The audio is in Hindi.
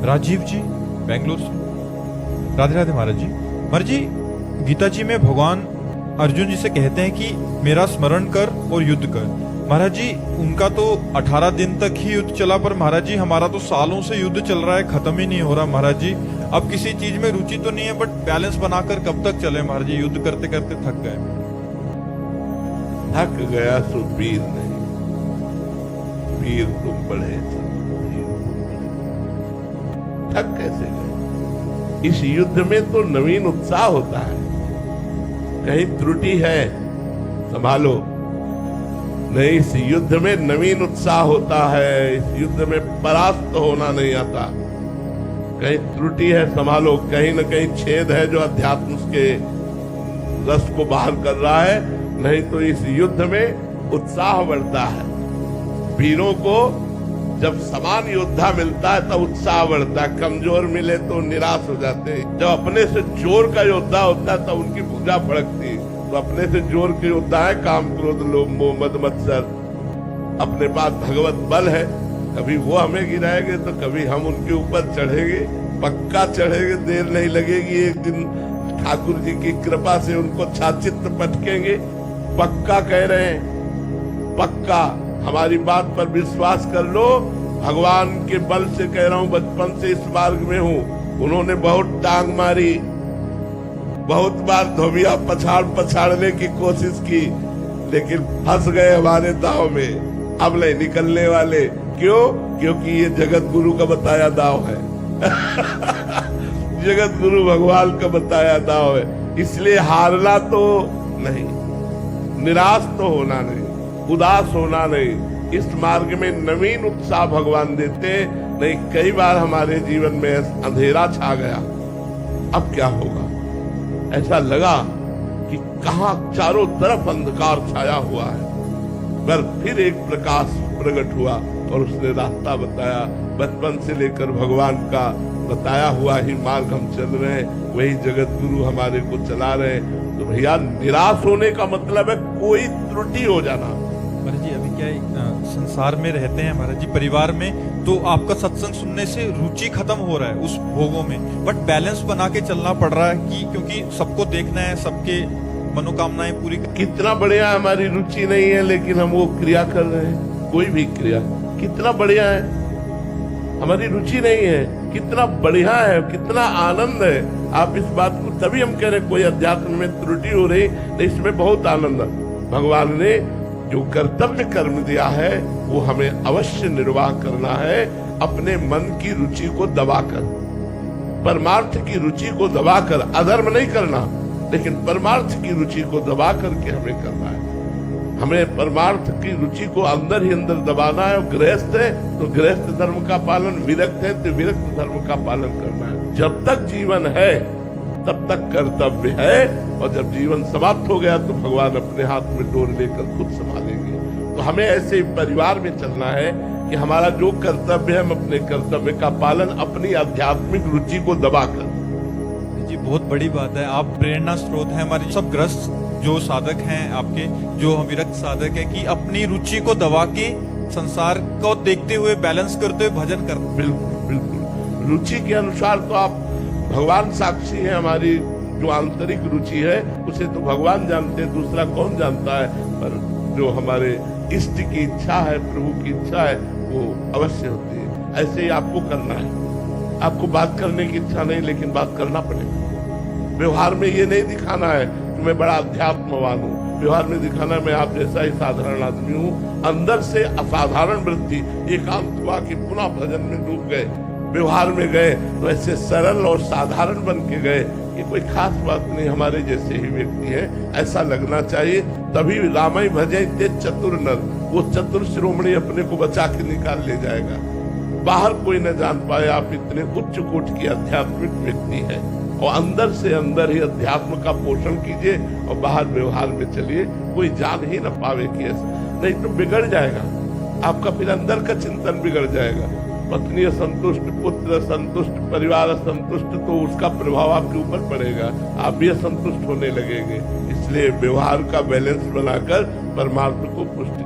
राजीव जी, बेंगलोर से। राधे राधे महाराज जी। महाराज जी, गीता जी में भगवान अर्जुन जी से कहते हैं कि मेरा स्मरण कर और युद्ध कर। महाराज जी, उनका तो 18 दिन तक ही युद्ध चला, पर महाराज जी हमारा तो सालों से युद्ध चल रहा है, खत्म ही नहीं हो रहा। महाराज जी, अब किसी चीज में रुचि तो नहीं है, बट बैलेंस बनाकर कब तक चले महाराज जी? युद्ध करते करते थक गए। थक गया सो वीर नहीं, वीर तुम बढ़े थक कैसे गए? इस युद्ध में तो नवीन उत्साह होता है। कहीं त्रुटि है संभालो। नहीं, इस युद्ध में नवीन उत्साह होता है। इस युद्ध में परास्त होना नहीं आता। कहीं त्रुटि है संभालो। कहीं न कहीं छेद है जो अध्यात्म के रस को बाहर कर रहा है। नहीं तो इस युद्ध में उत्साह बढ़ता है। वीरों को जब समान योद्धा मिलता है तब उत्साह बढ़ता है। कमजोर मिले तो निराश हो जाते हैं। जब अपने से जोर का योद्धा होता है तब उनकी भुजा फड़कती है। तो अपने से जोर के योद्धा है काम, क्रोध, लोभ, मोह, मद, मत्सर। अपने पास भगवत बल है। कभी वो हमें गिराएंगे तो कभी हम उनके ऊपर चढ़ेंगे। पक्का चढ़ेंगे, देर नहीं लगेगी। एक दिन ठाकुर जी की कृपा से उनको छाचित्र पटकेंगे। पक्का कह रहे हैं, पक्का। हमारी बात पर विश्वास कर लो। भगवान के बल से कह रहा हूं, बचपन से इस मार्ग में हूं। उन्होंने बहुत टांग मारी, बहुत बार धोबिया पछाड़ने की कोशिश की, लेकिन फंस गए हमारे दाव में। अब नहीं निकलने वाले। क्यों? क्योंकि ये जगत गुरु का बताया दाव है। जगत गुरु भगवान का बताया दाव है। इसलिए हारना तो नहीं, निराश तो होना नहीं, उदास होना नहीं। इस मार्ग में नवीन उत्साह भगवान देते। नहीं, कई बार हमारे जीवन में अंधेरा छा गया। अब क्या होगा? ऐसा लगा कि कहां चारों तरफ अंधकार छाया हुआ है, पर फिर एक प्रकाश प्रकट हुआ और उसने रास्ता बताया। बचपन से लेकर भगवान का बताया हुआ ही मार्ग हम चल रहे हैं। वही जगत गुरु हमारे को चला रहे हैं। तो भैया, निराश होने का मतलब है कोई त्रुटि हो जाना। महाराज जी, अभी क्या है, संसार में रहते हैं महाराज जी, परिवार में, तो आपका सत्संग सुनने से रुचि खत्म हो रहा है उस भोगों में, बट बैलेंस बना के चलना पड़ रहा है कि क्योंकि सबको देखना है, सबके मनोकामनाएं पूरी। कितना बढ़िया हमारी रुचि नहीं है, लेकिन हम वो क्रिया कर रहे हैं। कोई भी क्रिया कितना बढ़िया है, हमारी रुचि नहीं है, कितना बढ़िया है, कितना आनंद है। आप इस बात को, तभी हम कह रहे कोई अध्यात्म में त्रुटि हो रही, तो इसमें बहुत आनंद है। भगवान ने जो कर्तव्य कर्म दिया है वो हमें अवश्य निर्वाह करना है, अपने मन की रुचि को दबाकर, परमार्थ की रुचि को दबाकर। अधर्म नहीं करना, लेकिन परमार्थ की रुचि को दबा करके हमें करना है। हमें परमार्थ की रुचि को अंदर ही अंदर दबाना है। और गृहस्थ है तो गृहस्थ धर्म का पालन, विरक्त है तो विरक्त धर्म का पालन करना है। जब तक जीवन है तब तक कर्तव्य है, और जब जीवन समाप्त हो गया तो भगवान अपने हाथ में डोर लेकर खुद संभालेंगे। तो हमें ऐसे ही परिवार में चलना है कि हमारा जो कर्तव्य है, हम अपने कर्तव्य का पालन अपनी आध्यात्मिक रुचि को दबाकर। जी, बहुत बड़ी बात है। आप प्रेरणा स्रोत हैं हमारे सब ग्रस्त जो साधक हैं आपके, जो हम विरक्त साधक है, कि अपनी रुचि को दबा के संसार को देखते हुए, बैलेंस करते हुए भजन करना। बिल्कुल बिल्कुल, रुचि के अनुसार तो आप, भगवान साक्षी है। हमारी जो आंतरिक रुचि है उसे तो भगवान जानते हैं, दूसरा कौन जानता है। पर जो हमारे इष्ट की इच्छा है, प्रभु की इच्छा है, वो अवश्य होती है। ऐसे ही आपको करना है। आपको बात करने की इच्छा नहीं, लेकिन बात करना पड़ेगा। व्यवहार में ये नहीं दिखाना है कि मैं बड़ा अध्यात्मवान हूँ। व्यवहार में दिखाना मैं आप जैसा ही साधारण आदमी हूँ। अंदर से असाधारण वृत्ति, एकांत हुआ कि पुनः भजन में डूब गए, व्यवहार में गए तो ऐसे सरल और साधारण बन के गए कि कोई खास बात नहीं, हमारे जैसे ही व्यक्ति है, ऐसा लगना चाहिए। तभी रामाई भजे ते चतुर नर, वो चतुर शिरोमणि अपने को बचा के निकाल ले जाएगा। बाहर कोई न जान पाए आप इतने उच्च कोट की आध्यात्मिक व्यक्ति है, और अंदर से अंदर ही अध्यात्म का पोषण कीजिए और बाहर व्यवहार में चलिए। कोई जान ही न पावे कि ऐसा, नहीं तो बिगड़ जाएगा आपका। फिर अंदर का चिंतन बिगड़ जाएगा। पत्नी असंतुष्ट, पुत्र असंतुष्ट, परिवार असंतुष्ट, तो उसका प्रभाव आपके ऊपर पड़ेगा, आप भी असंतुष्ट होने लगेंगे। इसलिए व्यवहार का बैलेंस बनाकर परमार्थ को पुष्टि